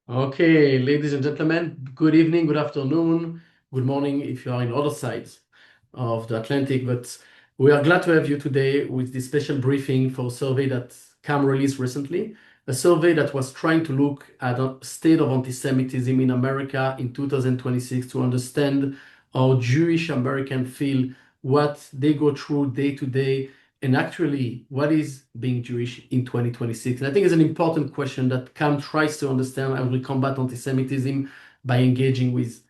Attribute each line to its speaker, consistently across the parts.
Speaker 1: Okay, ladies and gentlemen, good evening, good afternoon, good morning if you are in other sides of the Atlantic. But we are glad to have you today with this special briefing for a survey that CAM released recently, a survey that was trying to look at the state of anti-Semitism in America in 2026 to understand how Jewish Americans feel, what they go through day to day, and actually what is being Jewish in 2026. And I think it's an important question that CAM tries to understand how we combat anti-Semitism by engaging with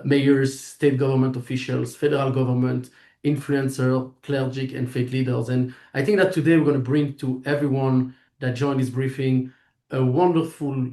Speaker 1: mayors, state government officials, federal government, influencers, clergy, and faith leaders. And I think that today we're going to bring to everyone that joined this briefing a wonderful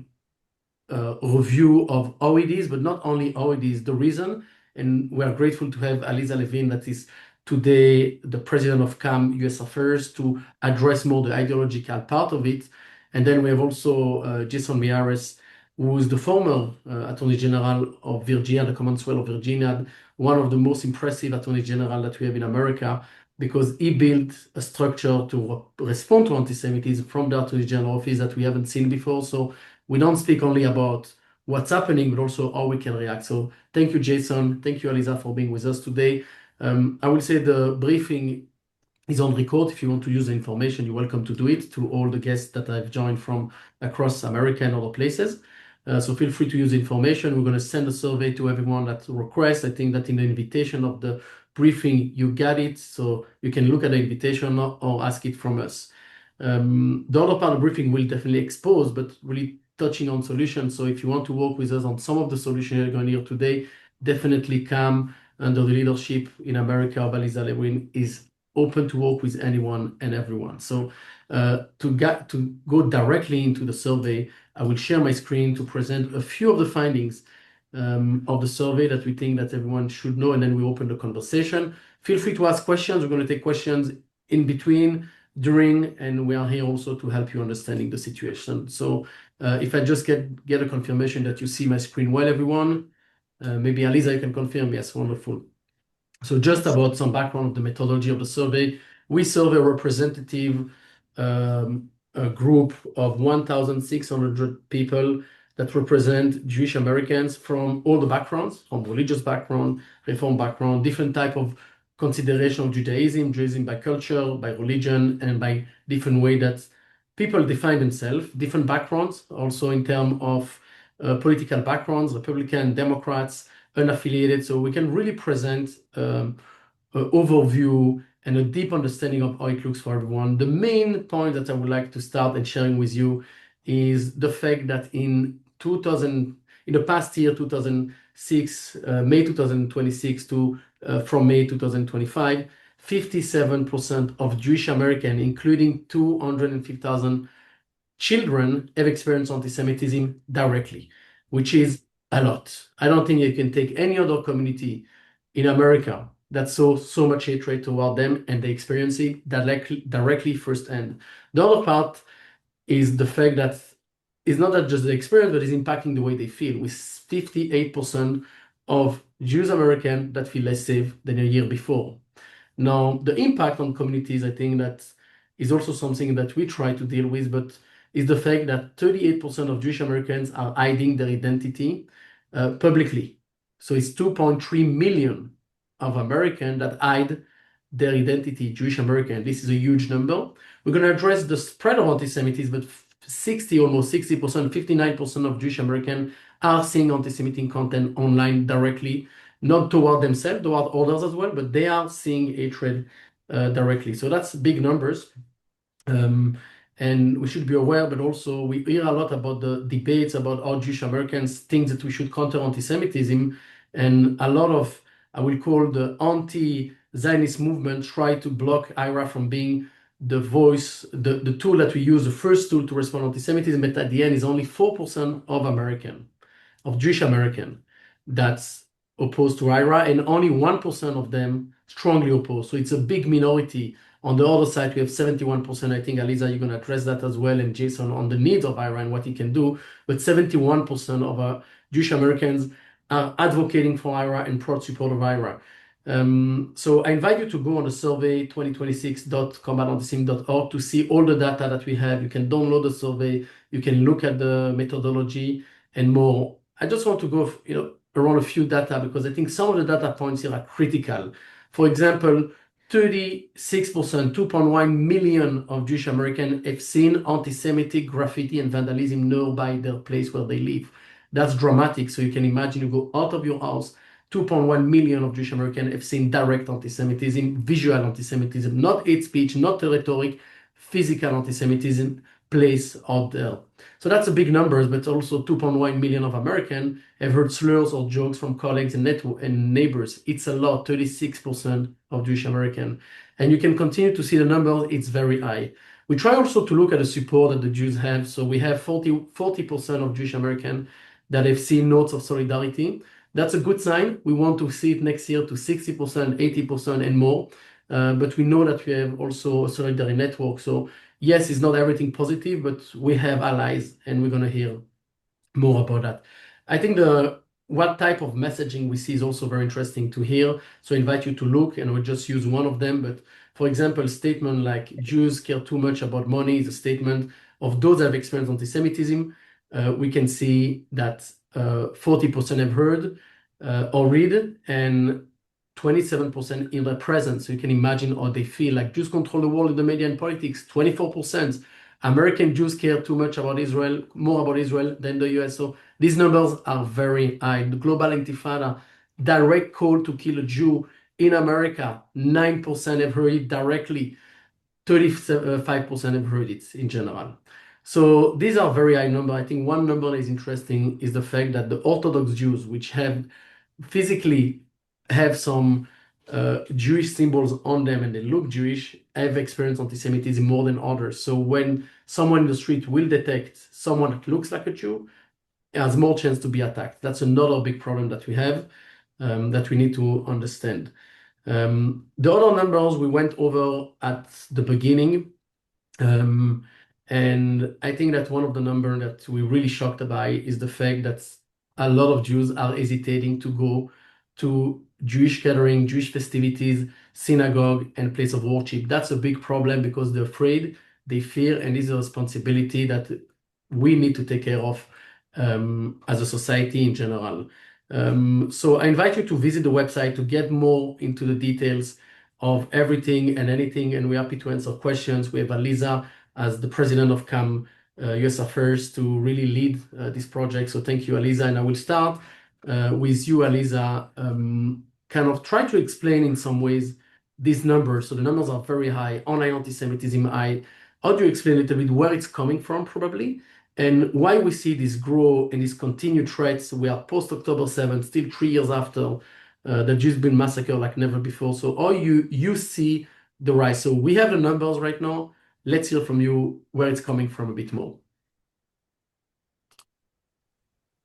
Speaker 1: review of how it is, but not only how it is, the reason. And we are grateful to have Alyza Lewin, that is today the president of CAM US Affairs, to address more the ideological part of it. And then we have also Jason Miyares, who is the former Attorney General of Virginia, the Commonwealth of Virginia, one of the most impressive Attorney General that we have in America, because he built a structure to respond to anti-Semitism from the Attorney General office that we haven't seen before. So we don't speak only about what's happening, but also how we can react. So thank you, Jason. Thank you, Alyza, for being with us today. I will say the briefing is on record. If you want to use the information, you're welcome to do it, to all the guests that I've joined from across America and other places. So feel free to use the information. We're going to send a survey to everyone that requests. I think that in the invitation of the briefing, you got it. So you can look at the invitation or ask it from us. The other part of the briefing will definitely expose, but really touching on solutions. So if you want to work with us on some of the solutions you're going to hear today, definitely come under the leadership in America of Alyza Lewin is open to work with anyone and everyone. So to go directly into the survey, I will share my screen to present a few of the findings of the survey that we think that everyone should know, and then we open the conversation. Feel free to ask questions. We're going to take questions in between, during, and we are here also to help you understanding the situation. So if I just get a confirmation that you see my screen well, everyone. Maybe Alyza, you can confirm. Yes, wonderful. So just about some background of the methodology of the survey. We survey a representative a group of 1,600 people that represent Jewish Americans from all the backgrounds, from religious background, reform background, different type of consideration of Judaism by culture, by religion, and by different way that people define themselves, different backgrounds, also in terms of political backgrounds, Republican, Democrats, unaffiliated. So we can really present an overview and a deep understanding of how it looks for everyone. The main point that I would like to start and sharing with you is the fact that in the past year, 2006, May 2026 to from May 2025, 57% of Jewish Americans, including 250,000 children, have experienced anti-Semitism directly, which is a lot. I don't think you can take any other community in America that saw so much hatred toward them and they experience it directly firsthand. The other part is the fact that it's not that just the experience, but it's impacting the way they feel, with 58% of Jewish Americans that feel less safe than a year before. Now, the impact on communities, I think that is also something that we try to deal with, but is the fact that 38% of Jewish Americans are hiding their identity publicly. So it's 2.3 million of Americans that hide their identity, Jewish American. This is a huge number. We're going to address the spread of anti-Semitism, but almost 60%, 59% of Jewish Americans are seeing anti-Semitic content online directly, not toward themselves, toward others as well, but they are seeing hatred directly. So that's big numbers. And we should be aware, but also we hear a lot about the debates about how Jewish Americans think that we should counter anti-Semitism. And a lot of, I will call the anti-Zionist movement, try to block IRA from being the voice, the tool that we use, the first tool to respond to anti-Semitism. But at the end is only 4% of Jewish American that's opposed to IRA, and only 1% of them strongly opposed. So it's a big minority. On the other side, we have 71%. I think, Alyza, you're going to address that as well, and Jason on the needs of IRA and what he can do. But 71% of Jewish Americans are advocating for IRA and proud support of IRA. So I invite you to go on the survey 2026.combatantisemitism.org to see all the data that we have. You can download the survey. You can look at the methodology. and more. I just want to go, around a few data because I think some of the data points here are critical. For example, 36%, 2.1 million of Jewish Americans have seen anti-Semitic graffiti and vandalism nearby their place where they live. That's dramatic. So you can imagine you go out of your house, 2.1 million of Jewish Americans have seen direct anti-Semitism, visual anti-Semitism, not hate speech, not rhetoric, physical anti-Semitism place out there. So that's a big number, but also 2.1 million of Americans have heard slurs or jokes from colleagues and neighbors. It's a lot, 36% of Jewish Americans. And you can continue to see the numbers, it's very high. We try also to look at the support that the Jews have. So we have 40% of Jewish Americans that have seen notes of solidarity. That's a good sign. We want to see it next year to 60%, 80% and more. But we know that we have also a solidarity network. So yes, it's not everything positive, but we have allies, and we're going to hear more about that. I think what type of messaging we see is also very interesting to hear. So I invite you to look, and we'll just use one of them. But for example, a statement like Jews care too much about money is a statement of those that have experienced anti-Semitism. We can see that 40% have heard or read, and 27% in their presence. So you can imagine how they feel. Like Jews control the world in the media and politics. 24%. American Jews care too much about Israel, more about Israel than the US. So these numbers are very high. The global intifada, direct call to kill a Jew in America, 9% have heard it directly. 35% have heard it in general. So these are very high numbers. I think one number that is interesting is the fact that the Orthodox Jews, which have physically have some Jewish symbols on them and they look Jewish, have experienced anti-Semitism more than others. So when someone in the street will detect someone that looks like a Jew, has more chance to be attacked. That's another big problem that we have that we need to understand. The other numbers we went over at the beginning, and I think that one of the numbers that we're really shocked by is the fact that a lot of Jews are hesitating to go to Jewish gathering, Jewish festivities, synagogue, and place of worship. That's a big problem because they're afraid, they fear, and this is a responsibility that we need to take care of as a society in general. So I invite you to visit the website to get more into the details of everything and anything, and we're happy to answer questions. We have Alyza as the president of CAM US Affairs to really lead this project. So thank you, Alyza, and I will start with you, Alyza, kind of try to explain in some ways these numbers. So the numbers are very high, online anti-Semitism high. How do you explain a little bit where it's coming from, probably, and why we see this grow and these continued threats? We are post-October 7th, still 3 years after the Jews been massacred like never before. So how you see the rise? So we have the numbers right now. Let's hear from you where it's coming from a bit more.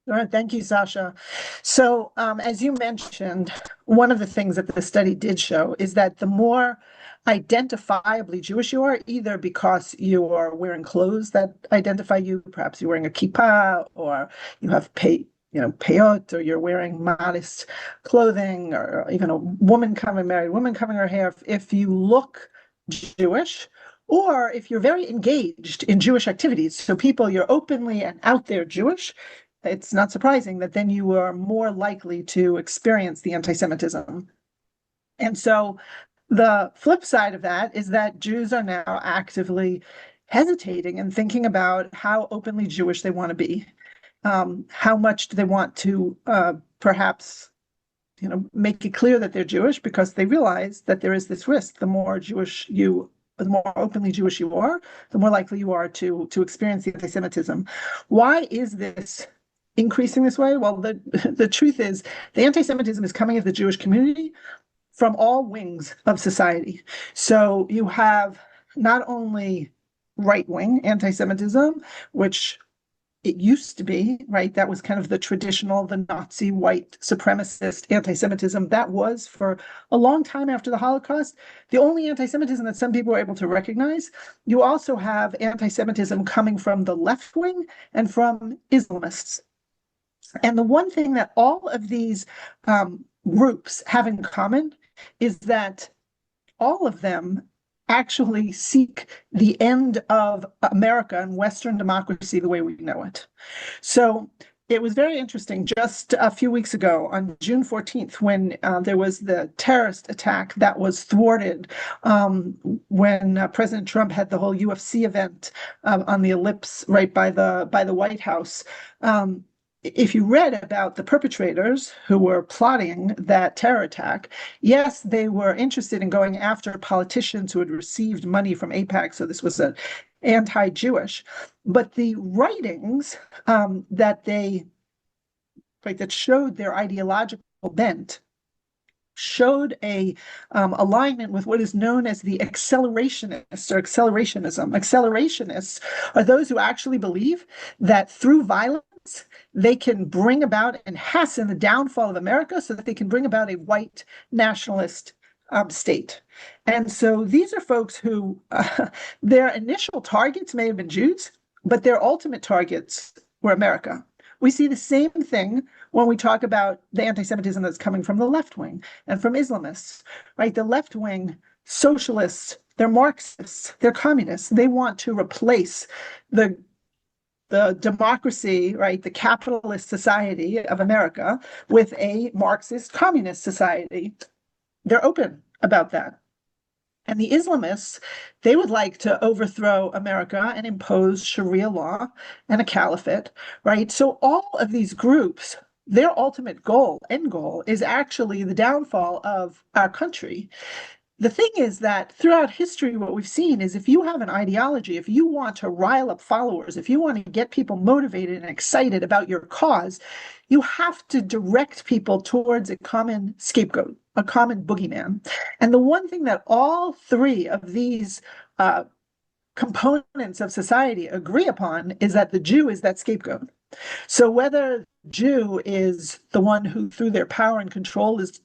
Speaker 2: All right, thank you, Sacha. So as you mentioned, one of the things that the study did show is that the more identifiably Jewish you are, either because you are wearing clothes that identify you, perhaps you're wearing a kippah, or you have peyot, or you're wearing modest clothing, or even a married woman covering her hair, if you look Jewish, or if you're very engaged in Jewish activities, so you're openly and out there Jewish, it's not surprising that then you are more likely to experience the anti-Semitism. And so the flip side of that is that Jews are now actively hesitating and thinking about how openly Jewish they want to be. How much do they want to perhaps make it clear that they're Jewish, because they realize that there is this risk. The more openly Jewish you are, the more likely you are to experience the anti-Semitism. Why is this increasing this way? Well, the truth is the anti-Semitism is coming at the Jewish community from all wings of society. So you have not only right-wing anti-Semitism, which it used to be, right? That was kind of the traditional, the Nazi white supremacist anti-Semitism. That was for a long time after the Holocaust, the only anti-Semitism that some people were able to recognize. You also have anti-Semitism coming from the left wing and from Islamists. And the one thing that all of these groups have in common is that all of them actually seek the end of America and Western democracy the way we know it. So It was very interesting. Just a few weeks ago, on June 14th, when there was the terrorist attack that was thwarted, when President Trump had the whole UFC event on the Ellipse right by the White House. If you read about the perpetrators who were plotting that terror attack, yes, they were interested in going after politicians who had received money from AIPAC. So this was an anti-Jewish, but the writings that showed their ideological bent showed a alignment with what is known as the accelerationists or accelerationism. Accelerationists are those who actually believe that through violence they can bring about and hasten the downfall of America so that they can bring about a white nationalist state. And so these are folks who their initial targets may have been Jews, but their ultimate targets were America. We see the same thing when we talk about the anti-Semitism that's coming from the left wing and from Islamists, right? The left wing socialists, they're Marxists, they're communists. They want to replace the democracy, right, the capitalist society of America with a Marxist communist society. They're open about that. And the Islamists, they would like to overthrow America and impose Sharia law and a caliphate, right? So all of these groups, their ultimate goal, end goal, is actually the downfall of our country. The thing is that throughout history, what we've seen is if you have an ideology, if you want to rile up followers, if you want to get people motivated and excited about your cause, you have to direct people towards a common scapegoat, a common boogeyman. And the one thing that all three of these components of society agree upon is that the Jew is that scapegoat. So whether Jew is the one who, through their power and control, is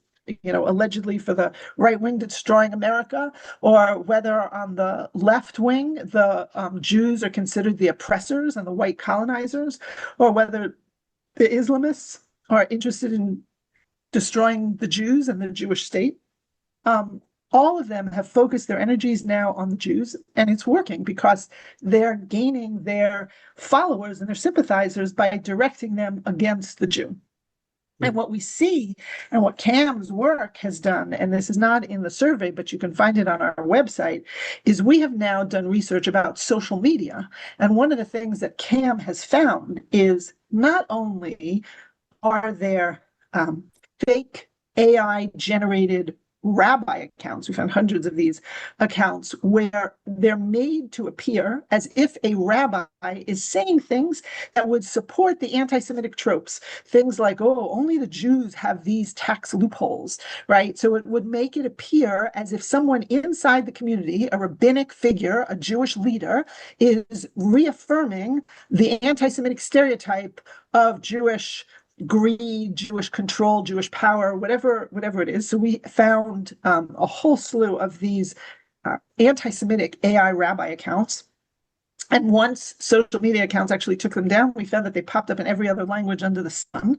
Speaker 2: allegedly for the right wing destroying America, or whether on the left wing, the Jews are considered the oppressors and the white colonizers, or whether the Islamists are interested in destroying the Jews and the Jewish state. All of them have focused their energies now on the Jews, and it's working because they're gaining their followers and their sympathizers by directing them against the Jew. And what we see and what CAM's work has done, and this is not in the survey, but you can find it on our website, is we have now done research about social media. And one of the things that CAM has found is not only are there fake AI-generated rabbi accounts, we found hundreds of these accounts, where they're made to appear as if a rabbi is saying things that would support the anti-Semitic tropes. Things like, oh, only the Jews have these tax loopholes, right? So it would make it appear as if someone inside the community, a rabbinic figure, a Jewish leader, is reaffirming the anti-Semitic stereotype of Jewish greed, Jewish control, Jewish power, whatever it is. So we found a whole slew of these anti-Semitic AI rabbi accounts. And once social media accounts actually took them down, we found that they popped up in every other language under the sun.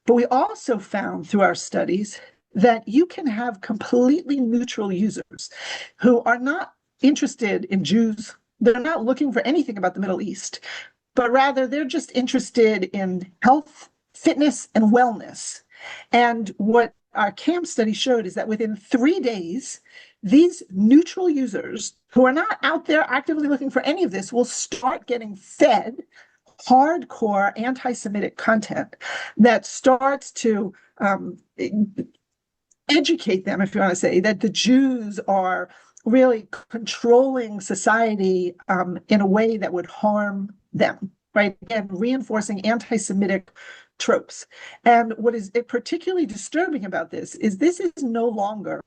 Speaker 2: But we also found through our studies that you can have completely neutral users who are not interested in Jews. They're not looking for anything about the Middle East, but rather they're just interested in health, fitness, and wellness. And what our CAM study showed is that within 3 days, these neutral users who are not out there actively looking for any of this will start getting fed hardcore anti-Semitic content that starts to educate them, if you want to say, that the Jews are really controlling society in a way that would harm them, right? And reinforcing anti-Semitic tropes. And what is particularly disturbing about this is no longer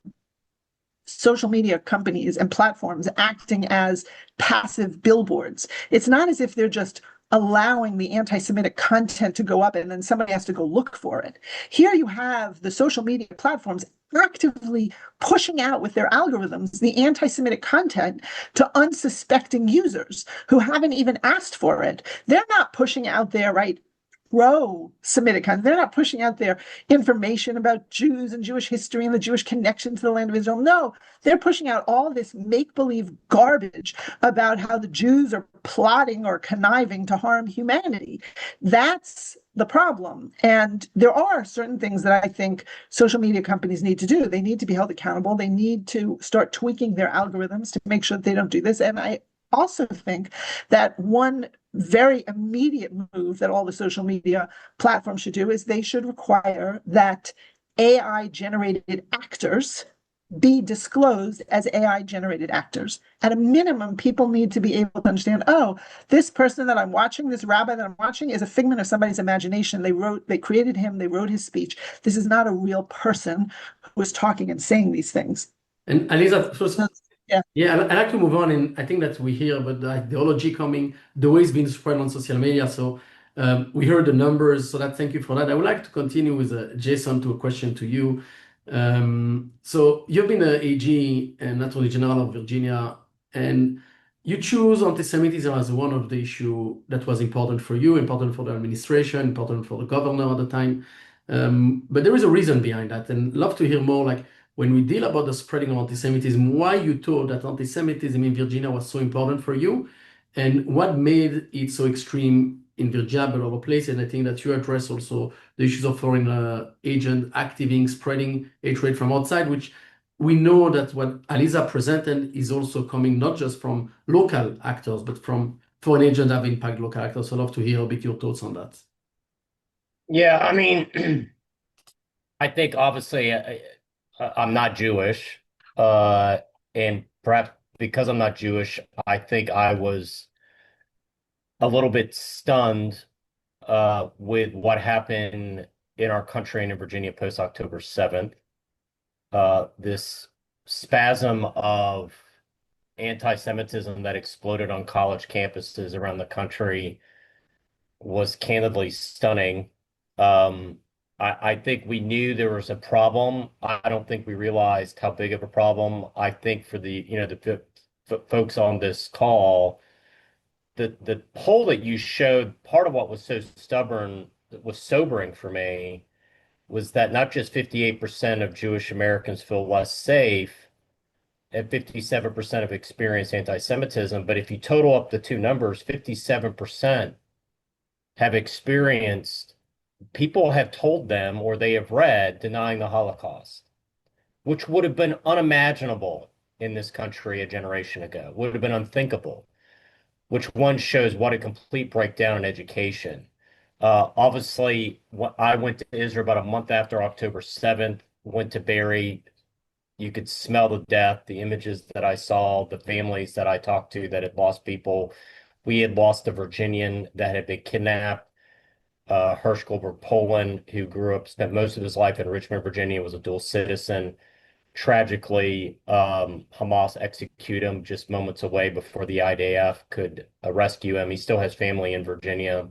Speaker 2: social media companies and platforms acting as passive billboards. It's not as if they're just allowing the anti-Semitic content to go up and then somebody has to go look for it. Here you have the social media platforms actively pushing out with their algorithms the anti-Semitic content to unsuspecting users who haven't even asked for it. They're not pushing out there, right, pro-Semitic content. They're not pushing out their information about Jews and Jewish history and the Jewish connection to the land of Israel. No, they're pushing out all this make-believe garbage about how the Jews are plotting or conniving to harm humanity. That's the problem. And there are certain things that I think social media companies need to do. They need to be held accountable. They need to start tweaking their algorithms to make sure that they don't do this. And I also think that one very immediate move that all the social media platforms should do is they should require that AI generated actors be disclosed as AI generated actors. At a minimum, people need to be able to understand, oh, this person that I'm watching, this rabbi that I'm watching, is a figment of somebody's imagination. They created him, they wrote his speech. This is not a real person who is talking and saying these things.
Speaker 1: And Alyza, first,
Speaker 2: Yeah.
Speaker 1: yeah, I like to move on, and I think that we hear about the ideology coming, the way it's been spread on social media. So we heard the numbers, so thank you for that. I would like to continue with Jason to a question to you. So you've been an AG and Attorney General of Virginia, and you choose anti-Semitism as one of the issues that was important for you, important for the administration, important for the governor at the time. But there is a reason behind that, and love to hear more, like when we deal about the spreading of anti-Semitism, why you thought that anti-Semitism in Virginia was so important for you, and what made it so extreme in Virginia but other places. And I think that you address also the issues of foreign agent activating, spreading hatred from outside, which we know that what Alyza presented is also coming not just from local actors, but from foreign agents that have impacted local actors. So I'd love to hear a bit your thoughts on that.
Speaker 3: Yeah, I mean, I think obviously I'm not Jewish, and perhaps because I'm not Jewish, I think I was a little bit stunned with what happened in our country and in Virginia post October 7th. This spasm of anti-Semitism that exploded on college campuses around the country was candidly stunning. I think we knew there was a problem. I don't think we realized how big of a problem. I think for the folks on this call, the poll that you showed, part of what was so sobering for me was that not just 58% of Jewish Americans feel less safe and 57% have experienced anti-Semitism, but if you total up the two numbers, 57% have experienced, people have told them or they have read denying the Holocaust, which would have been unimaginable in this country a generation ago, would have been unthinkable, which one shows what a complete breakdown in education. Obviously, I went to Israel about a month after October 7th, went to bury. You could smell the death, the images that I saw, the families that I talked to that had lost people. We had lost a Virginian that had been kidnapped, Hirsch Goldberg Poland, who spent most of his life in Richmond, Virginia, was a dual citizen. Tragically, Hamas executed him just moments away before the IDF could rescue him. He still has family in Virginia.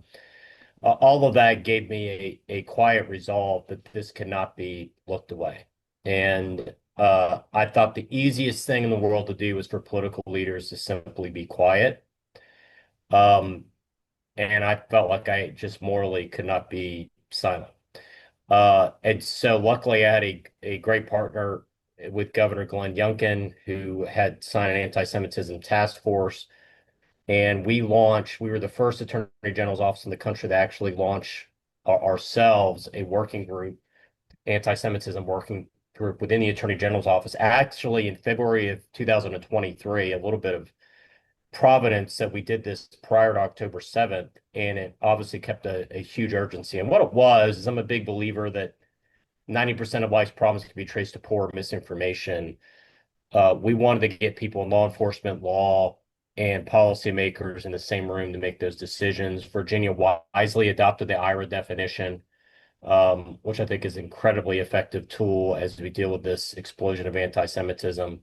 Speaker 3: All of that gave me a quiet resolve that this cannot be looked away. And I thought the easiest thing in the world to do was for political leaders to simply be quiet. And I felt like I just morally could not be silent. And so luckily I had a great partner with Governor Glenn Youngkin, who had signed an anti-Semitism task force. And we were the first Attorney General's office in the country to actually launch ourselves a working group, anti-Semitism working group within the Attorney General's office. Actually, in February of 2023, a little bit of providence that we did this prior to October 7th, and it obviously kept a huge urgency. And what it was is I'm a big believer that 90% of life's problems can be traced to poor misinformation. We wanted to get people in law enforcement, law, and policymakers in the same room to make those decisions. Virginia wisely adopted the IRA definition, which I think is an incredibly effective tool as we deal with this explosion of anti-Semitism.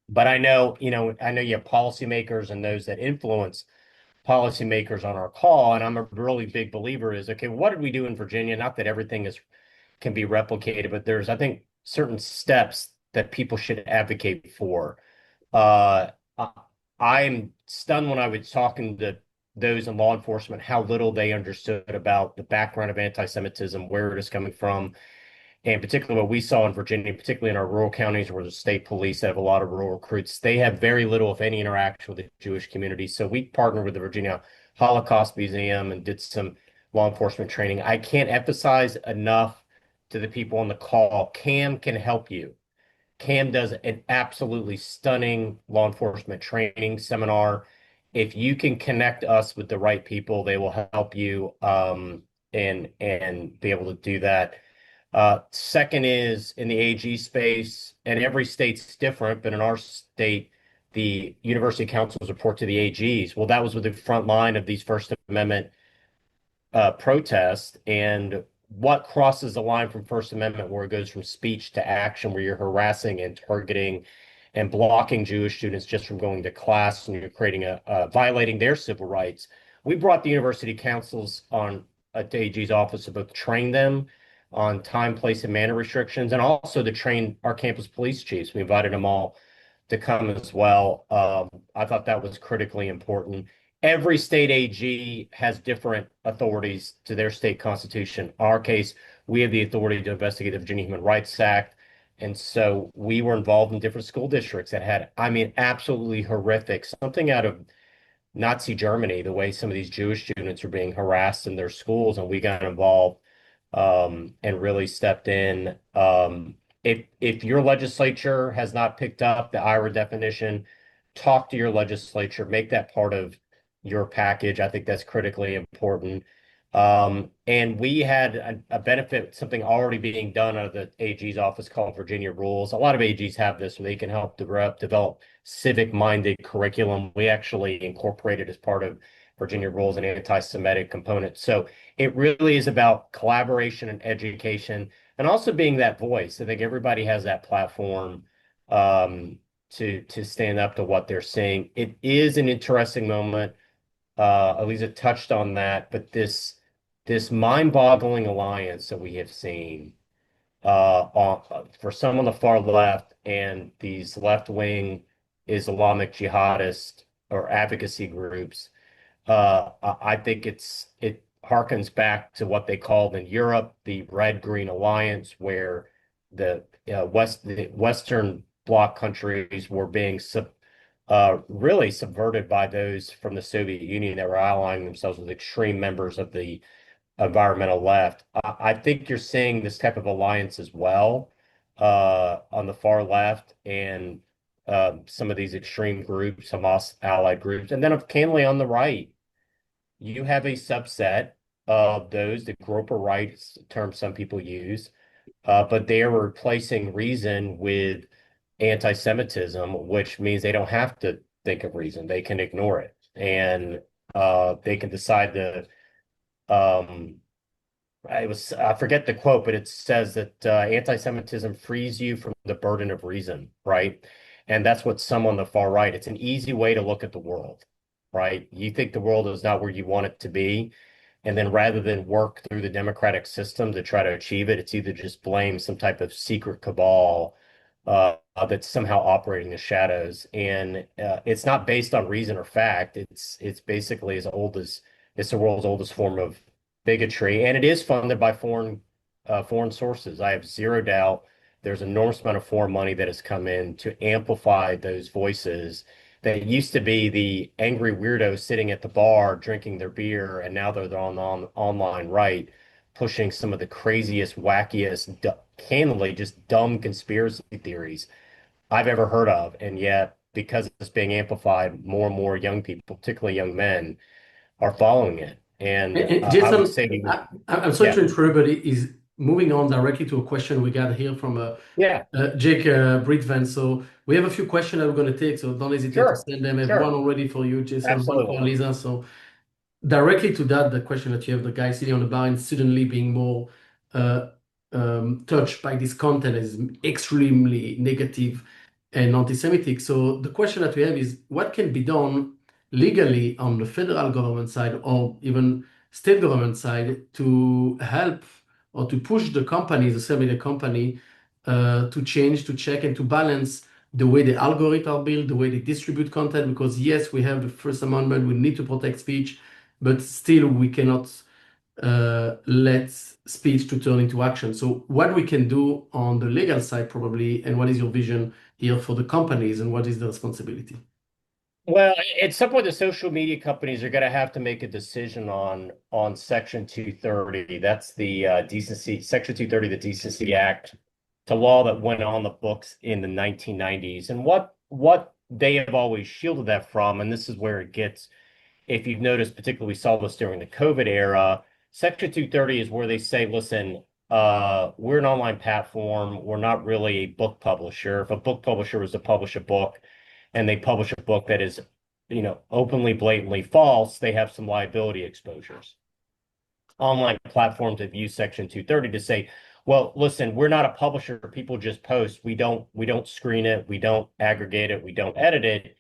Speaker 3: But I know you have policymakers and those that influence policymakers on our call, and I'm a really big believer is, okay, what did we do in Virginia? Not that everything can be replicated, but there's, I think, certain steps that people should advocate for. I'm stunned when I was talking to those in law enforcement how little they understood about the background of anti-Semitism, where it is coming from, and particularly what we saw in Virginia, particularly in our rural counties where the state police have a lot of rural recruits, they have very little, if any, interaction with the Jewish community. So we partnered with the Virginia Holocaust Museum and did some law enforcement training. I can't emphasize enough to the people on the call, CAM can help you. CAM does an absolutely stunning law enforcement training seminar. If you can connect us with the right people, they will help you and be able to do that. Second is in the AG space, and every state's different, but in our state, the university councils report to the AGs. Well, that was with the front line of these First Amendment protests, and what crosses the line from First Amendment, where it goes from speech to action, where you're harassing and targeting and blocking Jewish students just from going to class, and you're creating violating their civil rights. We brought the university councils on to AG's office to both train them on time, place, and manner restrictions, and also to train our campus police chiefs. We invited them all to come as well. I thought that was critically important. Every state AG has different authorities to their state constitution. In our case, we have the authority to investigate the Virginia Human Rights Act. And so we were involved in different school districts that had, I mean, absolutely horrific, something out of Nazi Germany, the way some of these Jewish students are being harassed in their schools. And we got involved and really stepped in. If your legislature has not picked up the IRA definition, talk to your legislature, make that part of your package. I think that's critically important. And we had a benefit, something already being done out of the AG's office called Virginia Rules. A lot of AGs have this, where they can help develop civic-minded curriculum. We actually incorporated as part of Virginia Rules an anti-Semitic component. So it really is about collaboration and education, and also being that voice. I think everybody has that platform to stand up to what they're saying. It is an interesting moment. Alyza touched on that, but this mind-boggling alliance that we have seen for some on the far left and these left-wing Islamic jihadist or advocacy groups, I think it harkens back to what they called in Europe the Red-Green Alliance, where the Western Bloc countries were being really subverted by those from the Soviet Union that were allying themselves with extreme members of the environmental left. I think you're seeing this type of alliance as well on the far left, and some of these extreme groups, Hamas allied groups, and then candidly on the right, you have a subset of those, the group of rights term some people use, but they are replacing reason with anti-Semitism, which means they don't have to think of reason. They can ignore it. And they can decide to, I forget the quote, but it says that anti-Semitism frees you from the burden of reason, right? And that's what some on the far right, it's an easy way to look at the world, right? You think the world is not where you want it to be. And then rather than work through the democratic system to try to achieve it, it's either just blame some type of secret cabal that's somehow operating the shadows. And it's not based on reason or fact. It's basically as old as it's the world's oldest form of bigotry, and it is funded by foreign sources. I have zero doubt there's an enormous amount of foreign money that has come in to amplify those voices that used to be the angry weirdos sitting at the bar drinking their beer, and now they're on the online right, pushing some of the craziest, wackiest, candidly just dumb conspiracy theories I've ever heard of. And yet, because it's being amplified, more and more young people, particularly young men, are following it. And I
Speaker 1: Jason,
Speaker 3: would say,
Speaker 1: I'm sorry
Speaker 3: yeah,
Speaker 1: to interrupt, but it is moving on directly to a question we got here from
Speaker 3: yeah,
Speaker 1: Jake Britvan. So we have a few questions that we're going to take, so don't hesitate to
Speaker 3: sure,
Speaker 1: send them. I have
Speaker 3: sure,
Speaker 1: one already for you, Jason, one for
Speaker 3: absolutely.
Speaker 1: Alyza. So directly to that, the question that you have, the guy sitting on the bar and suddenly being more touched by this content is extremely negative and anti-Semitic. So the question that we have is, what can be done legally on the federal government side or even state government side to help or to push the companies, the social media company, to change, to check, and to balance the way the algorithms are built, the way they distribute content, because yes, we have the First Amendment, we need to protect speech, but still we cannot let speech to turn into action. So what we can do on the legal side probably, and what is your vision here for the companies and what is the responsibility?
Speaker 3: Well, at some point, the social media companies are going to have to make a decision on Section 230. That's the decency Section 230, the Decency Act, to law that went on the books in the 1990s, and what they have always shielded that from, and this is where it gets. If you've noticed, particularly we saw this during the COVID era. Section 230 is where they say, listen, we're an online platform. We're not really a book publisher. If a book publisher was to publish a book, and they publish a book that is, openly, blatantly false, they have some liability exposures. Online platforms have used Section 230 to say, well, listen, we're not a publisher. People just post. We don't screen it. We don't aggregate it. We don't edit it.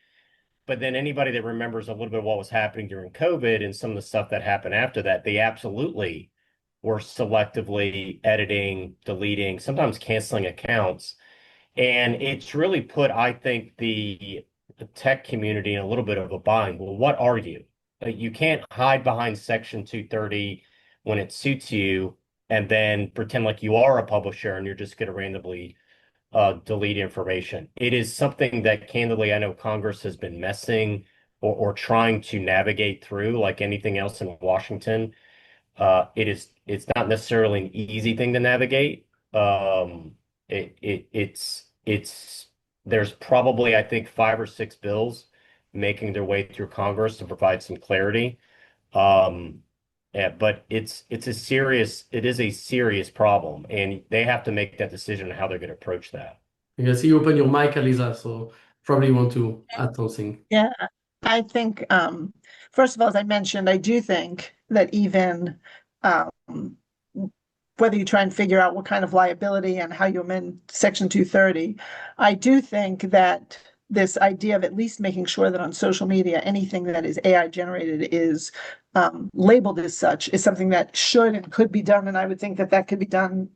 Speaker 3: But then anybody that remembers a little bit of what was happening during COVID and some of the stuff that happened after that, they absolutely were selectively editing, deleting, sometimes canceling accounts. And it's really put, I think, the tech community in a little bit of a bind. Well, what are you? You can't hide behind Section 230 when it suits you and then pretend like you are a publisher and you're just going to randomly delete information. It is something that, candidly, I know Congress has been messing or trying to navigate through, like anything else in Washington. It's not necessarily an easy thing to navigate. There's probably, I think, 5 or 6 bills making their way through Congress to provide some clarity. But it is a serious problem, and they have to make that decision on how they're going to approach that.
Speaker 1: I see you open your mic, Alyza, so probably want to add something.
Speaker 2: Yeah, I think, first of all, as I mentioned, I do think that even whether you try and figure out what kind of liability and how you amend Section 230, I do think that this idea of at least making sure that on social media, anything that is AI generated is labeled as such is something that should and could be done. And I would think that that could be done,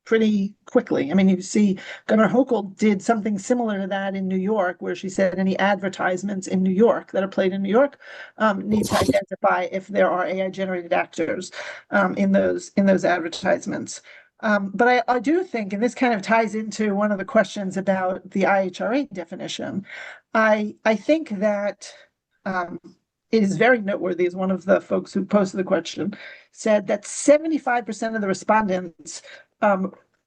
Speaker 2: pretty quickly. I mean, you see Governor Hochul did something similar to that in New York, where she said any advertisements in New York that are played in New York need to identify if there are AI generated actors in those advertisements. But I do think, and this kind of ties into one of the questions about the IHRA definition, I think that it is very noteworthy, as one of the folks who posted the question said, that 75% of the respondents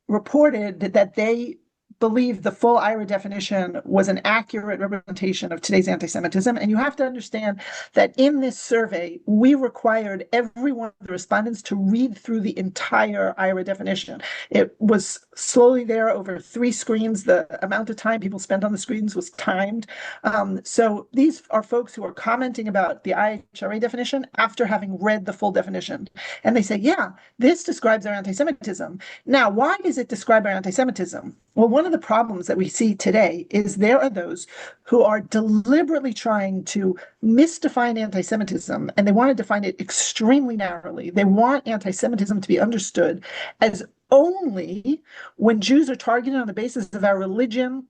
Speaker 2: reported that they believe the full IHRA definition was an accurate representation of today's anti-Semitism. And you have to understand that in this survey, we required every one of the respondents to read through the entire IHRA definition. It was slowly there over 3 screens. The amount of time people spent on the screens was timed. So these are folks who are commenting about the IHRA definition after having read the full definition. And they say, yeah, this describes our anti-Semitism. Now, why does it describe our anti-Semitism? Well, one of the problems that we see today is there are those who are deliberately trying to misdefine anti-Semitism, and they want to define it extremely narrowly. They want anti-Semitism to be understood as only when Jews are targeted on the basis of our religion,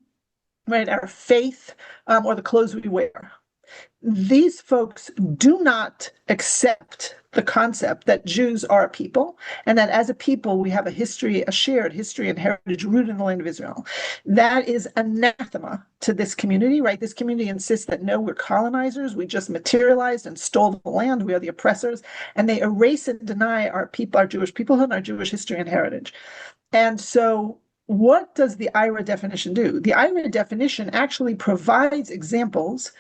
Speaker 2: right, our faith, or the clothes we wear. These folks do not accept the concept that Jews are a people, and that as a people we have a shared history and heritage rooted in the land of Israel. That is anathema to this community, right? This community insists that no, we're colonizers, we just materialized and stole the land, we are the oppressors, and they erase and deny our people, our Jewish peoplehood, and our Jewish history and heritage. And so what does the IHRA definition do? The IHRA definition actually provides examples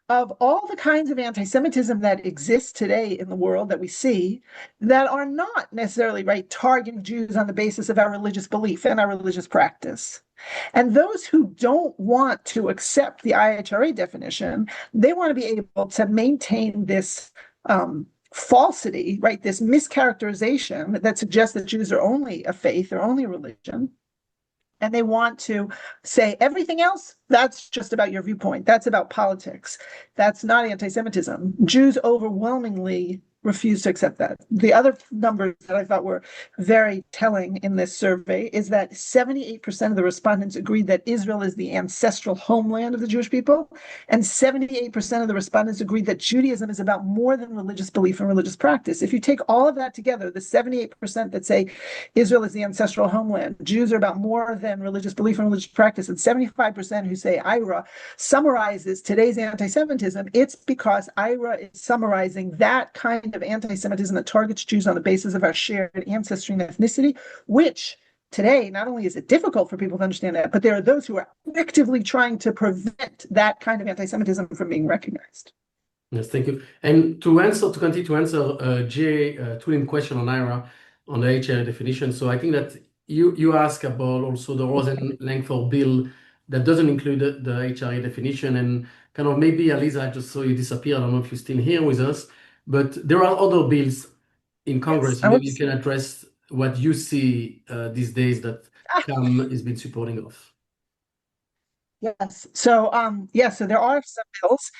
Speaker 2: of all the kinds of anti-Semitism that exist today in the world that we see that are not necessarily, right, targeting Jews on the basis of our religious belief and our religious practice. And those who don't want to accept the IHRA definition, they want to be able to maintain this falsity, right, this mischaracterization that suggests that Jews are only a faith or only a religion. And they want to say everything else, that's just about your viewpoint. That's about politics. That's not anti-Semitism. Jews overwhelmingly refuse to accept that. The other numbers that I thought were very telling in this survey is that 78% of the respondents agreed that Israel is the ancestral homeland of the Jewish people, and 78% of the respondents agreed that Judaism is about more than religious belief and religious practice. If you take all of that together, the 78% that say Israel is the ancestral homeland, Jews are about more than religious belief and religious practice, and 75% who say IRA summarizes today's anti-Semitism, it's because IRA is summarizing that kind of anti-Semitism that targets Jews on the basis of our shared ancestry and ethnicity, which today, not only is it difficult for people to understand that, but there are those who are actively trying to prevent that kind of anti-Semitism from being recognized.
Speaker 1: Yes, thank you. And to continue to answer Jay Tulin question on IRA, on the HRA definition. So I think that you ask about also the Rosen-Langford bill that doesn't include the HRA definition, and kind of maybe Alyza, I just saw you disappear. I don't know if you're still here with us, but there are other bills in Congress.
Speaker 2: Yes,
Speaker 1: maybe you can address what you see these days that CAM has been supporting of.
Speaker 2: Yes. So, so there are some bills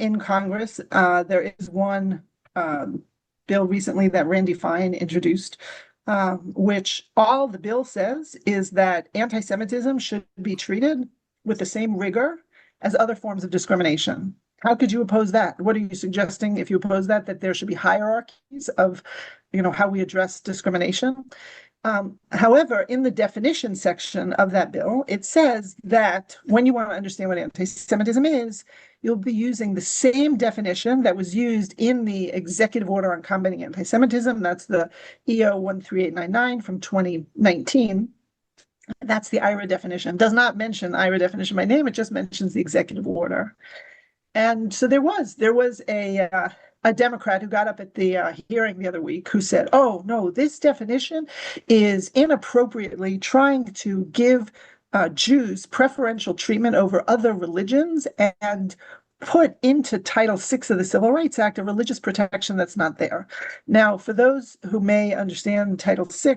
Speaker 2: in Congress. There is one bill recently that Randy Fine introduced, which all the bill says is that anti-Semitism should be treated with the same rigor as other forms of discrimination. How could you oppose that? What are you suggesting if you oppose that, that there should be hierarchies of, how we address discrimination? However, in the definition section of that bill, it says that when you want to understand what anti-Semitism is, you'll be using the same definition that was used in the Executive Order on Combating Anti-Semitism. That's the EO 13899 from 2019. That's the IRA definition. It does not mention IRA definition by name. It just mentions the Executive Order. And so there was a Democrat who got up at the hearing the other week who said, oh, no, this definition is inappropriately trying to give Jews preferential treatment over other religions and put into Title VI of the Civil Rights Act a religious protection that's not there. Now, for those who may understand Title VI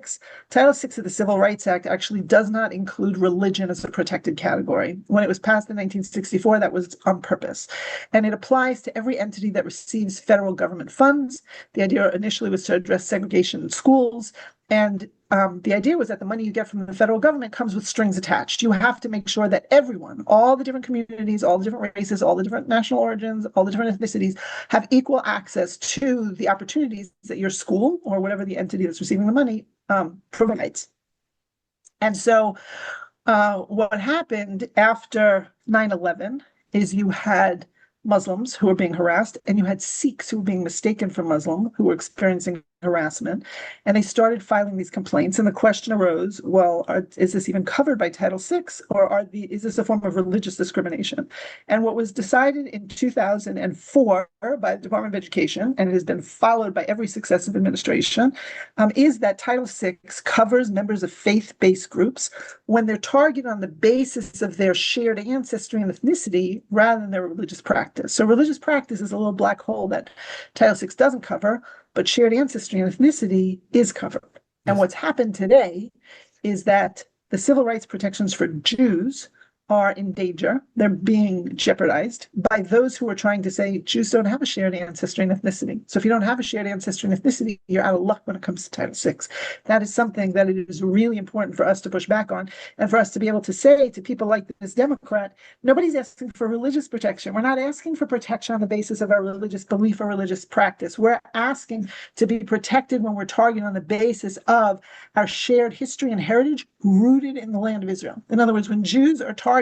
Speaker 2: of the Civil Rights Act actually does not include religion as a protected category. When it was passed in 1964, that was on purpose. And it applies to every entity that receives federal government funds. The idea initially was to address segregation in schools. And the idea was that the money you get from the federal government comes with strings attached. You have to make sure that everyone, all the different communities, all the different races, all the different national origins, all the different ethnicities have equal access to the opportunities that your school or whatever the entity that's receiving the money provides. And so what happened after 9/11 is you had Muslims who were being harassed, and you had Sikhs who were being mistaken for Muslim, who were experiencing harassment, and they started filing these complaints. And the question arose, well, is this even covered by Title VI, or is this a form of religious discrimination? And what was decided in 2004 by the Department of Education, and it has been followed by every successive administration, is that Title VI covers members of faith-based groups when they're targeted on the basis of their shared ancestry and ethnicity rather than their religious practice. So religious practice is a little black hole that Title VI doesn't cover, but shared ancestry and ethnicity is covered. Yes. And what's happened today is that the civil rights protections for Jews are in danger. They're being jeopardized by those who are trying to say Jews don't have a shared ancestry and ethnicity. So if you don't have a shared ancestry and ethnicity, you're out of luck when it comes to Title VI. That is something that it is really important for us to push back on, and for us to be able to say to people like this Democrat, nobody's asking for religious protection. We're not asking for protection on the basis of our religious belief or religious practice. We're asking to be protected when we're targeted on the basis of our shared history and heritage rooted in the land of Israel. In other words, when Jews are targeted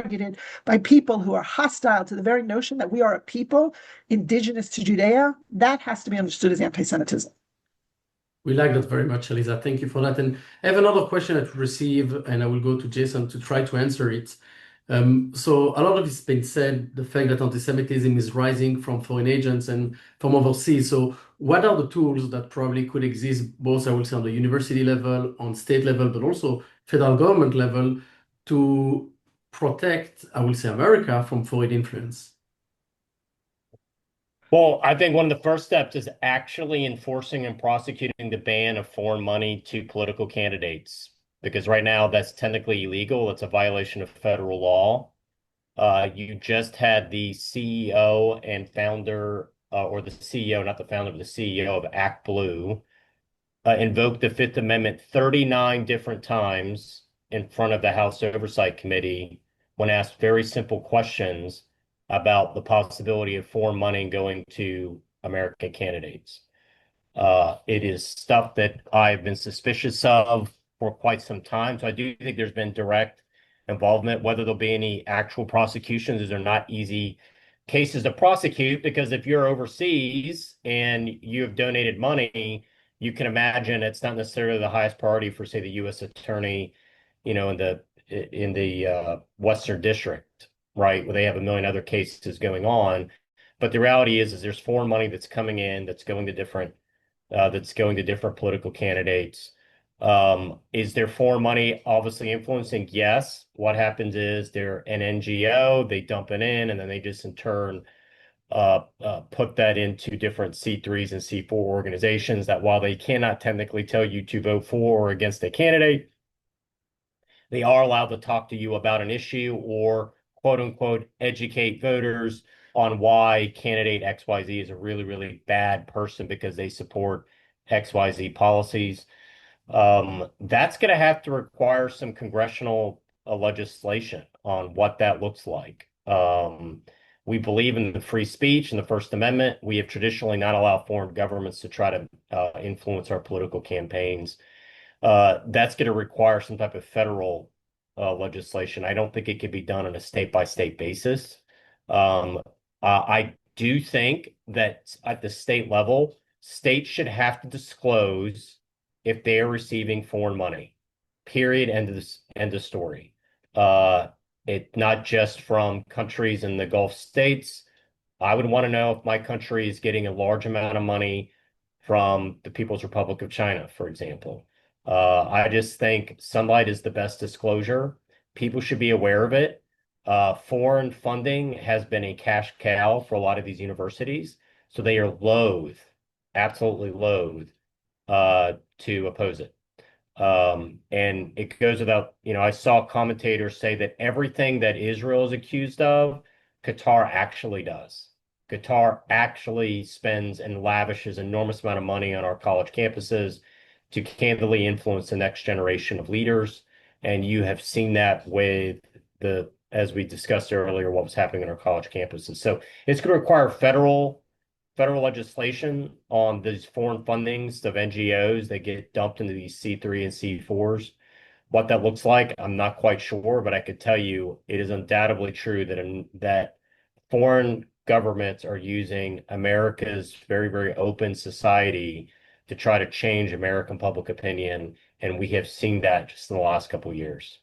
Speaker 2: by people who are hostile to the very notion that we are a people indigenous to Judea, that has to be understood as anti-Semitism.
Speaker 1: We like that very much, Alyza. Thank you for that. And I have another question that we received, and I will go to Jason to try to answer it. So a lot of it's been said, the fact that anti-Semitism is rising from foreign agents and from overseas. So what are the tools that probably could exist, both, I will say, on the university level, on state level, but also federal government level, to protect, I will say, America from foreign influence?
Speaker 3: Well, I think one of the first steps is actually enforcing and prosecuting the ban of foreign money to political candidates, because right now that's technically illegal. It's a violation of federal law. You just had the CEO and founder or the CEO, not the founder, but the CEO of Act Blue, invoked the Fifth Amendment 39 different times in front of the House Oversight Committee when asked very simple questions about the possibility of foreign money going to American candidates. It is stuff that I've been suspicious of for quite some time. So I do think there's been direct involvement. Whether there'll be any actual prosecutions, these are not easy cases to prosecute, because if you're overseas and you have donated money, you can imagine it's not necessarily the highest priority for, say, the U.S. attorney, in the Western District, right, where they have a million other cases going on. But the reality is there's foreign money that's coming in that's going to different political candidates. Is there foreign money obviously influencing? Yes. What happens is they're an NGO, they dump it in, and then they just in turn put that into different C3s and C4 organizations that, while they cannot technically tell you to vote for or against a candidate, they are allowed to talk to you about an issue or, quote unquote, educate voters on why candidate XYZ is a really, really bad person because they support XYZ policies. That's going to have to require some congressional legislation on what that looks like. We believe in the free speech and the First Amendment. We have traditionally not allowed foreign governments to try to influence our political campaigns. That's going to require some type of federal legislation. I don't think it can be done on a state-by-state basis. I do think that at the state level, states should have to disclose if they are receiving foreign money. Period. End of story. It not just from countries in the Gulf states. I would want to know if my country is getting a large amount of money from the People's Republic of China, for example. I just think sunlight is the best disclosure. People should be aware of it. Foreign funding has been a cash cow for a lot of these universities, so they are loath, absolutely loath, to oppose it. And it goes without, I saw commentators say that everything that Israel is accused of, Qatar actually does. Qatar actually spends and lavishes enormous amount of money on our college campuses to candidly influence the next generation of leaders. And you have seen that with as we discussed earlier, what was happening in our college campuses. So it's going to require federal legislation on these foreign fundings of NGOs that get dumped into these C3 and C4s. What that looks like, I'm not quite sure, but I could tell you it is undoubtedly true that foreign governments are using America's very, very open society to try to change American public opinion, and we have seen that just in the last couple of years.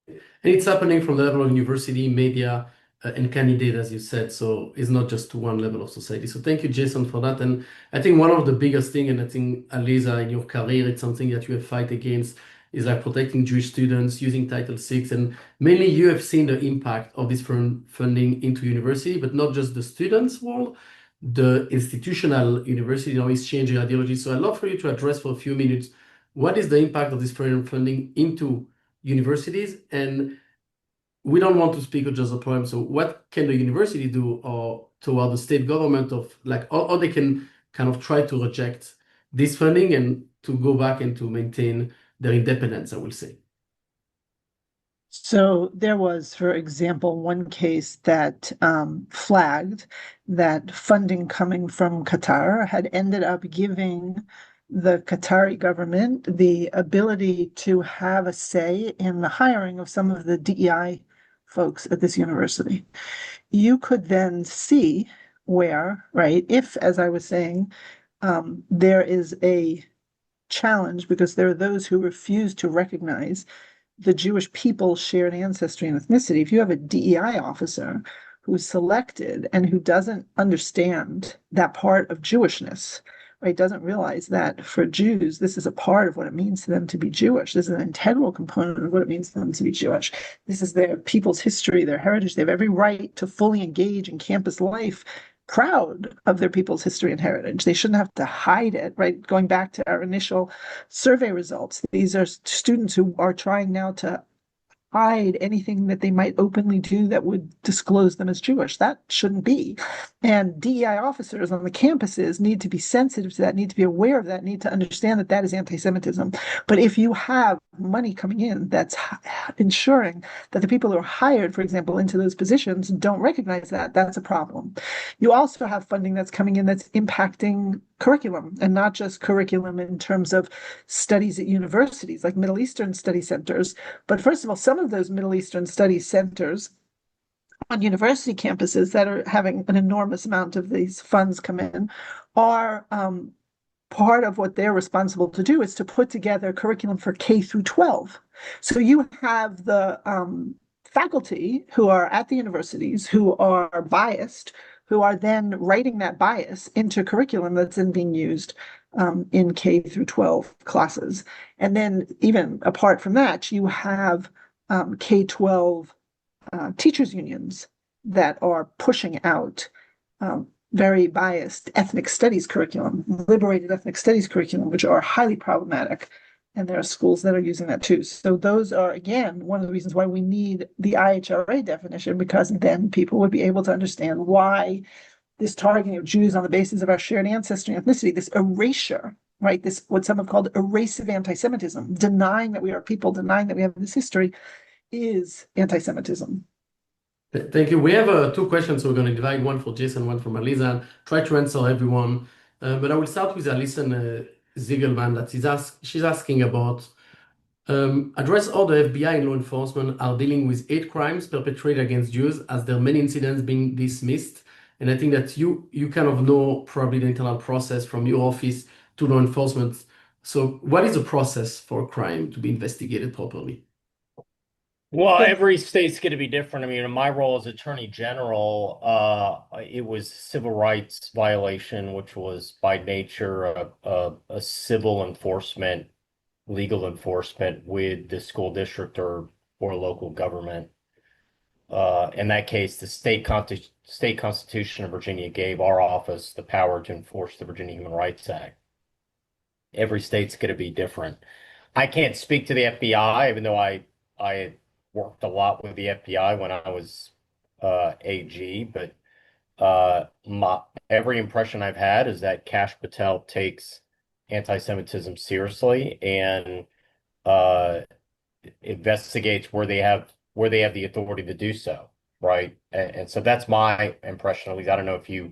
Speaker 1: And it's happening from the level of university, media, and candidate, as you said. So it's not just to one level of society. So thank you, Jason, for that. And I think one of the biggest thing, and I think, Alyza, in your career, it's something that you have fight against, is like protecting Jewish students using Title VI. And mainly you have seen the impact of this funding into university, but not just the students' world, the institutional university is changing ideology. So I'd love for you to address for a few minutes, what is the impact of this foreign funding into universities? And we don't want to speak of just a problem. So what can the university do or toward the state government of or they can kind of try to reject this funding and to go back and to maintain their independence, I will say.
Speaker 2: So there was, for example, one case that flagged that funding coming from Qatar had ended up giving the Qatari government the ability to have a say in the hiring of some of the DEI folks at this university. You could then see where, right, if, as I was saying, there is a challenge because there are those who refuse to recognize the Jewish people's shared ancestry and ethnicity. If you have a DEI officer who's selected and who doesn't understand that part of Jewishness, right, doesn't realize that for Jews, this is a part of what it means to them to be Jewish. This is an integral component of what it means to them to be Jewish. This is their people's history, their heritage. They have every right to fully engage in campus life, proud of their people's history and heritage. They shouldn't have to hide it, right? Going back to our initial survey results, these are students who are trying now to hide anything that they might openly do that would disclose them as Jewish. That shouldn't be. And DEI officers on the campuses need to be sensitive to that, need to be aware of that, need to understand that that is anti-Semitism. But if you have money coming in that's ensuring that the people who are hired, for example, into those positions don't recognize that, that's a problem. You also have funding that's coming in that's impacting curriculum, and not just curriculum in terms of studies at universities like Middle Eastern study centers, but first of all, some of those Middle Eastern study centers on university campuses that are having an enormous amount of these funds come in are part of what they're responsible to do is to put together curriculum for K through 12. So you have the faculty who are at the universities who are biased, who are then writing that bias into curriculum that's then being used in K through 12 classes. And then even apart from that, you have K-12 teachers unions that are pushing out very biased ethnic studies curriculum, liberated ethnic studies curriculum, which are highly problematic. And there are schools that are using that too. So those are, again, one of the reasons why we need the IHRA definition, because then people would be able to understand why this targeting of Jews on the basis of our shared ancestry and ethnicity, this erasure, right? This, what some have called erasive anti-Semitism, denying that we are people, denying that we have this history, is anti-Semitism.
Speaker 1: Thank you. We have two questions. So we're going to divide one for Jason, one from Alyza, and try to answer everyone. But I will start with Alyza Ziegelman. She's asking about address how the FBI and law enforcement are dealing with hate crimes perpetrated against Jews, as there are many incidents being dismissed. And I think that you kind of know probably the internal process from your office to law enforcement. So what is the process for a crime to be investigated properly?
Speaker 3: Well, every state's going to be different. I mean, in my role as Attorney General, it was civil rights violation, which was by nature a civil enforcement, legal enforcement with the school district or local government. In that case, the state Constitution of Virginia gave our office the power to enforce the Virginia Human Rights Act. Every state's going to be different. I can't speak to the FBI, even though I worked a lot with the FBI when I was AG, but every impression I've had is that Kash Patel takes anti-Semitism seriously and investigates where they have the authority to do so, right? And so that's my impression. At least I don't know if you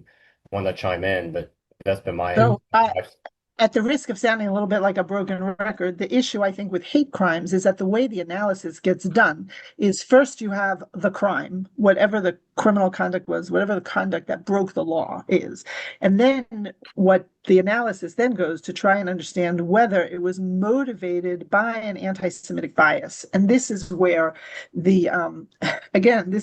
Speaker 3: want to chime in, but that's been my.
Speaker 2: So at the risk of sounding a little bit like a broken record, the issue, I think, with hate crimes is that the way the analysis gets done is first you have the crime, whatever the criminal conduct was, whatever the conduct that broke the law is. And then what the analysis then goes to try and understand whether it was motivated by an anti-Semitic bias. And this is where this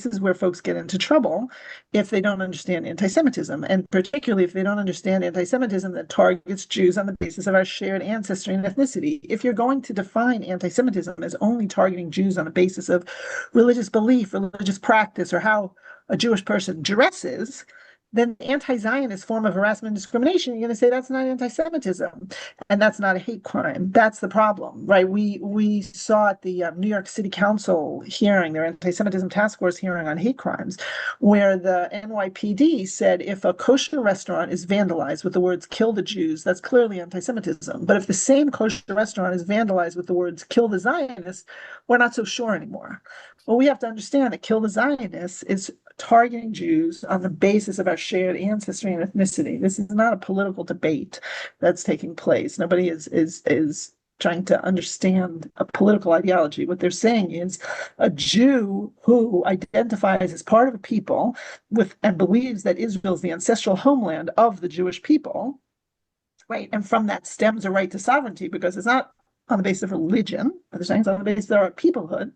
Speaker 2: is where folks get into trouble if they don't understand anti-Semitism, and particularly if they don't understand anti-Semitism that targets Jews on the basis of our shared ancestry and ethnicity. If you're going to define anti-Semitism as only targeting Jews on the basis of religious belief, religious practice, or how a Jewish person dresses, then the anti-Zionist form of harassment and discrimination, you're going to say that's not anti-Semitism, and that's not a hate crime. That's the problem, right? We saw at the New York City Council hearing, their anti-Semitism task force hearing on hate crimes, where the NYPD said if a kosher restaurant is vandalized with the words "kill the Jews," that's clearly anti-Semitism. But if the same kosher restaurant is vandalized with the words "kill the Zionists," we're not so sure anymore. Well, we have to understand that "kill the Zionists" is targeting Jews on the basis of our shared ancestry and ethnicity. This is not a political debate that's taking place. Nobody is trying to understand a political ideology. What they're saying is a Jew who identifies as part of a people and believes that Israel is the ancestral homeland of the Jewish people, right? And from that stems a right to sovereignty, because it's not on the basis of religion, but they're saying it's on the basis of our peoplehood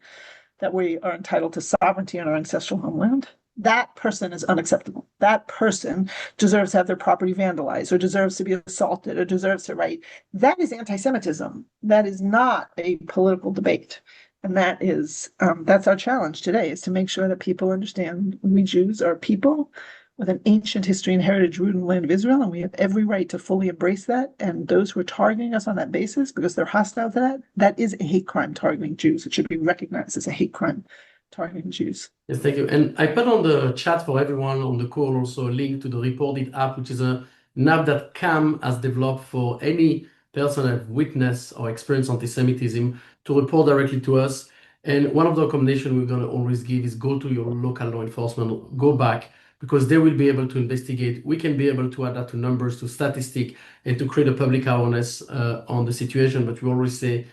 Speaker 2: that we are entitled to sovereignty in our ancestral homeland. That person is unacceptable. That person deserves to have their property vandalized, or deserves to be assaulted, or deserves to write. That is anti-Semitism. That is not a political debate. And that is that's our challenge today, is to make sure that people understand we Jews are people. with an ancient history and heritage rooted in the land of Israel, and we have every right to fully embrace that. And those who are targeting us on that basis because they're hostile to that, that is a hate crime targeting Jews. It should be recognized as a hate crime targeting Jews.
Speaker 1: Yes, thank you. And I put on the chat for everyone on the call also a link to the Reported app, which is an app that CAM has developed for any person that have witnessed or experienced anti-Semitism to report directly to us. And one of the recommendations we're going to always give is go to your local law enforcement, go back, because they will be able to investigate. We can be able to add that to numbers, to statistics, and to create a public awareness on the situation. But we always say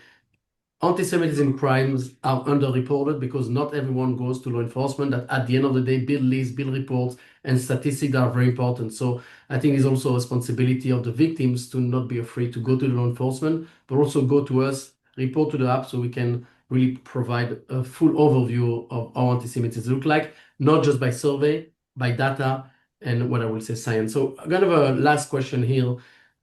Speaker 1: anti-Semitism crimes are underreported because not everyone goes to law enforcement. That at the end of the day, build lists, build reports, and statistics are very important. So I think it's also a responsibility of the victims to not be afraid to go to the law enforcement, but also go to us, report to the app so we can really provide a full overview of how anti-Semitism look like, not just by survey, by data, and what I will say science. So I'm going to have a last question here.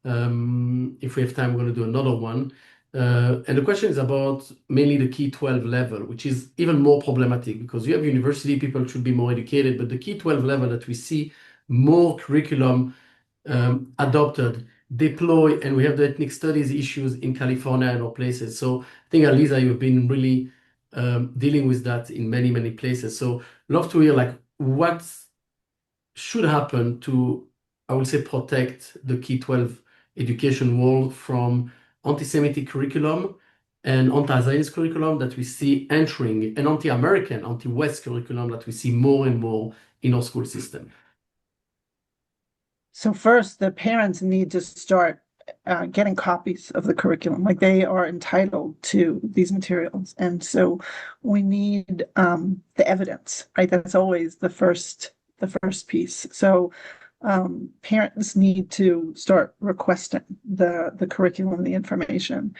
Speaker 1: If we have time, we're going to do another one. And the question is about mainly the Key 12 level, which is even more problematic because you have university, people should be more educated, but the Key 12 level that we see more curriculum adopted, deploy, and we have the ethnic studies issues in California and other places. So I think, Alyza, you've been really dealing with that in many, many places. So love to hear like what should happen to, I would say, protect the Key 12 education world from anti-Semitic curriculum and anti-Zionist curriculum that we see entering, and anti-American, anti-West curriculum that we see more and more in our school system.
Speaker 2: So first, the parents need to start getting copies of the curriculum, like they are entitled to these materials. And so we need the evidence, right? That's always the first piece. So parents need to start requesting the curriculum, the information.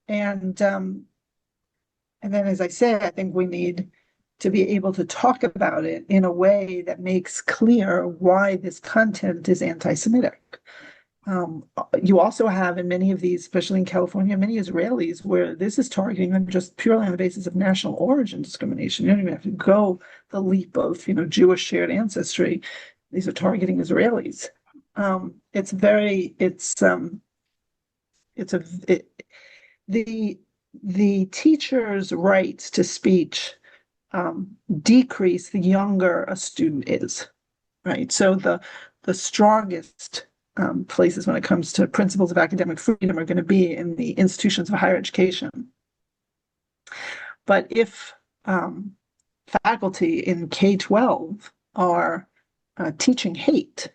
Speaker 2: And then, as I say, I think we need to be able to talk about it in a way that makes clear why this content is anti-Semitic. You also have in many of these, especially in California, many Israelis where this is targeting them just purely on the basis of national origin discrimination. You don't even have to go the leap of, Jewish shared ancestry. These are targeting Israelis. The teacher's rights to speech decrease the younger a student is, right? So the strongest places when it comes to principles of academic freedom are going to be in the institutions of higher education. But if faculty in K-12 are teaching hate,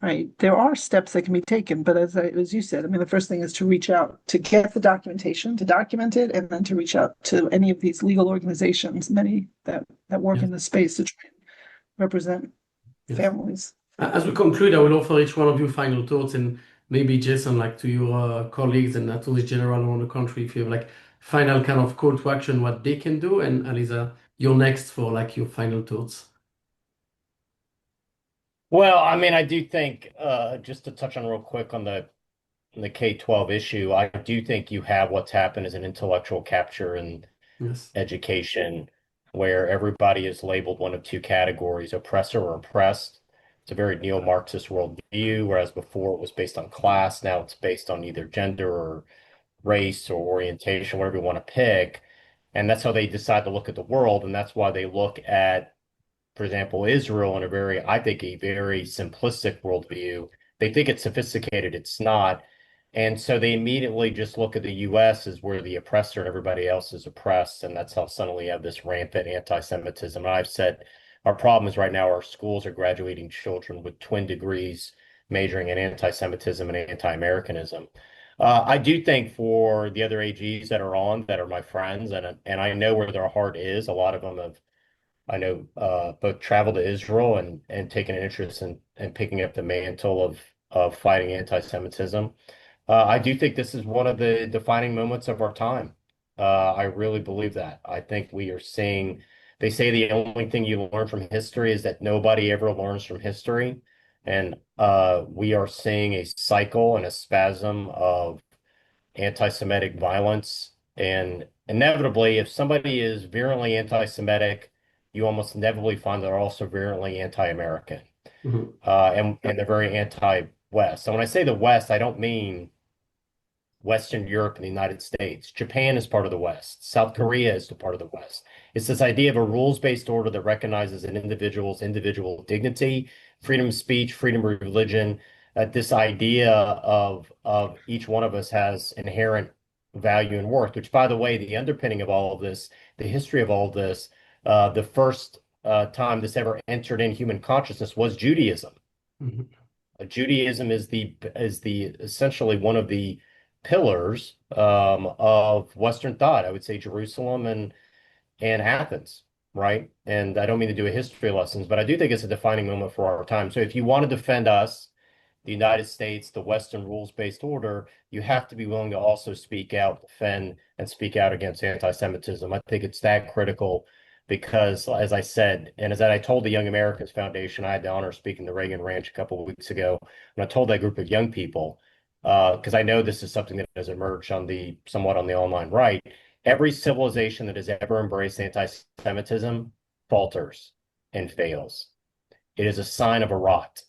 Speaker 2: right, there are steps that can be taken. But as you said, the first thing is to reach out, to get the documentation, to document it, and then to reach out to any of these legal organizations, many that work in the space to try and represent families.
Speaker 1: As we conclude, I will offer each one of you final thoughts, and maybe Jason, like to your colleagues and attorneys general around the country, if you have like final kind of call to action, what they can do, and Alyza, you're next for like your final thoughts.
Speaker 3: Well, I do think just to touch on real quick on the K-12 issue, I do think you have what's happened as an intellectual capture in education where everybody is labeled one of two categories, oppressor or oppressed. It's a very neo-Marxist worldview, whereas before it was based on class. Now it's based on either gender or race or orientation, whatever you want to pick. And that's how they decide to look at the world. And that's why they look at, for example, Israel in I think, a very simplistic worldview. They think it's sophisticated. It's not. And so they immediately just look at the U.S. as where the oppressor and everybody else is oppressed. And that's how suddenly you have this rampant anti-Semitism. And I've said our problem is right now our schools are graduating children with twin degrees majoring in anti-Semitism and anti-Americanism. I do think for the other AGs that are on, that are my friends, and I know where their heart is, a lot of them have, I know, both traveled to Israel and taken an interest in picking up the mantle of fighting anti-Semitism. I do think this is one of the defining moments of our time. I really believe that. I think we are seeing, they say the only thing you learn from history is that nobody ever learns from history. And we are seeing a cycle and a spasm of anti-Semitic violence. And inevitably, if somebody is virulently anti-Semitic, you almost inevitably find they're also virulently anti-American.
Speaker 1: Mhm.
Speaker 3: And they're very anti-West. So when I say the West, I don't mean Western Europe and the United States. Japan is part of the West. South Korea is a part of the West. It's this idea of a rules-based order that recognizes an individual's individual dignity, freedom of speech, freedom of religion. This idea of each one of us has inherent value and worth, which, by the way, the underpinning of all of this, the history of all of this, the first time this ever entered in human consciousness was Judaism.
Speaker 1: Mhm.
Speaker 3: Judaism is the essentially one of the pillars of Western thought. I would say Jerusalem and Athens, right? And I don't mean to do a history lessons, but I do think it's a defining moment for our time. So if you want to defend us, the United States, the Western rules-based order, you have to be willing to also speak out, defend, and speak out against anti-Semitism. I think it's that critical because, as I said, and as I told the Young Americans Foundation, I had the honor of speaking to Reagan Ranch a couple of weeks ago, and I told that group of young people, because I know this is something that has emerged somewhat on the online right. Every civilization that has ever embraced anti-Semitism falters and fails. It is a sign of a rot.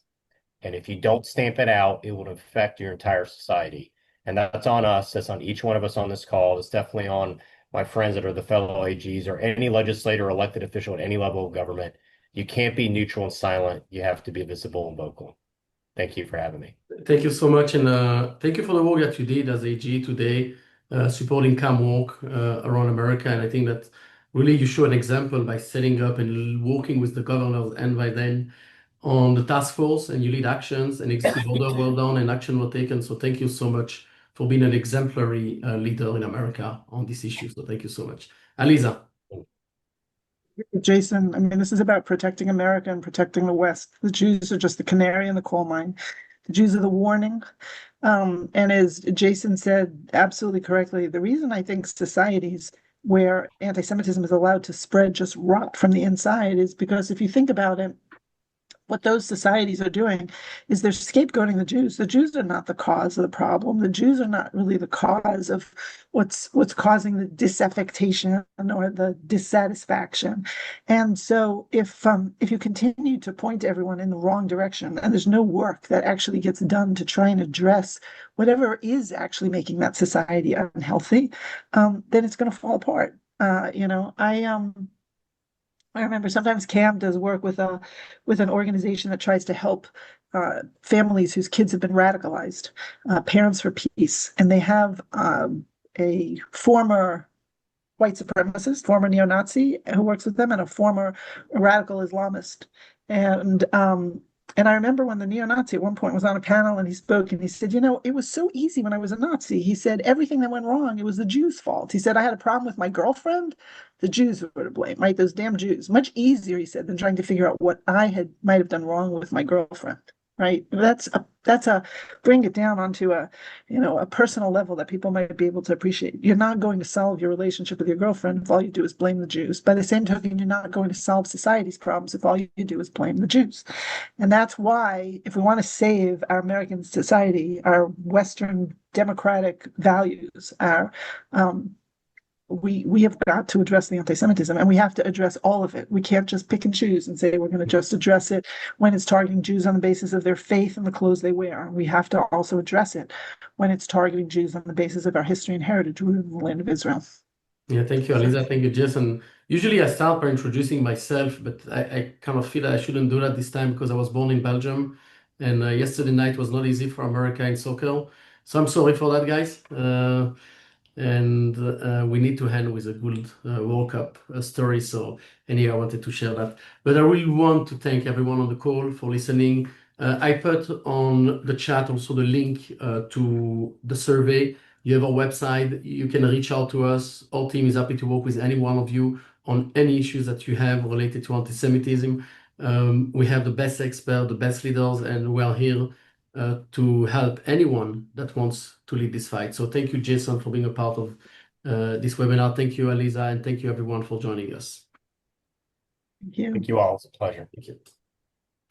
Speaker 3: And if you don't stamp it out, it will affect your entire society. And that's on us. That's on each one of us on this call. It's definitely on my friends that are the fellow AGs or any legislator or elected official at any level of government. You can't be neutral and silent. You have to be visible and vocal. Thank you for having me.
Speaker 1: Thank you so much, and thank you for the work that you did as AG today, supporting CAM work around America. And I think that really you show an example by setting up and working with the governors and by then on the task force, and you lead actions and execute order well done and action were taken. So thank you so much for being an exemplary leader in America on this issue. So thank you so much. Alyza.
Speaker 2: Jason, I mean, this is about protecting America and protecting the West. The Jews are just the canary in the coal mine. The Jews are the warning. And as Jason said absolutely correctly, the reason I think societies where anti-Semitism is allowed to spread just rot from the inside is because if you think about it, what those societies are doing is they're scapegoating the Jews. The Jews are not the cause of the problem. The Jews are not really the cause of what's causing the disaffection or the dissatisfaction. And so if you continue to point everyone in the wrong direction and there's no work that actually gets done to try and address whatever is actually making that society unhealthy, then it's going to fall apart. I remember sometimes CAM does work with an organization that tries to help families whose kids have been radicalized, Parents for Peace, and they have a former white supremacist, former neo-Nazi who works with them, and a former radical Islamist. And I remember when the neo-Nazi at one point was on a panel and he spoke and he said, it was so easy when I was a Nazi. He said, everything that went wrong, it was the Jews' fault. He said, I had a problem with my girlfriend. The Jews were to blame, right? Those damn Jews. Much easier, he said, than trying to figure out what might have done wrong with my girlfriend, right? That's bring it down onto a personal level that people might be able to appreciate. You're not going to solve your relationship with your girlfriend if all you do is blame the Jews. By the same token, you're not going to solve society's problems if all you do is blame the Jews. And that's why, if we want to save our American society, our Western democratic values, we have got to address the anti-Semitism, and we have to address all of it. We can't just pick and choose and say we're going to just address it when it's targeting Jews on the basis of their faith and the clothes they wear. We have to also address it when it's targeting Jews on the basis of our history and heritage rooted in the land of Israel.
Speaker 1: Yeah, thank you, Alyza. Thank you, Jason. Usually I start by introducing myself, but I kind of feel that I shouldn't do that this time because I was born in Belgium, and yesterday night was not easy for America in soccer. So I'm sorry for that, guys. And we need to end with a good World Cup story. So anyhow, I wanted to share that. But I really want to thank everyone on the call for listening. I put on the chat also the link to the survey. You have our website. You can reach out to us. Our team is happy to work with any one of you on any issues that you have related to anti-Semitism. We have the best experts, the best leaders, and we are here to help anyone that wants to lead this fight. So thank you, Jason, for being a part of this webinar. Thank you, Alyza, and thank you everyone for joining us.
Speaker 2: Thank you.
Speaker 3: Thank you all. It's a pleasure.
Speaker 1: Thank you.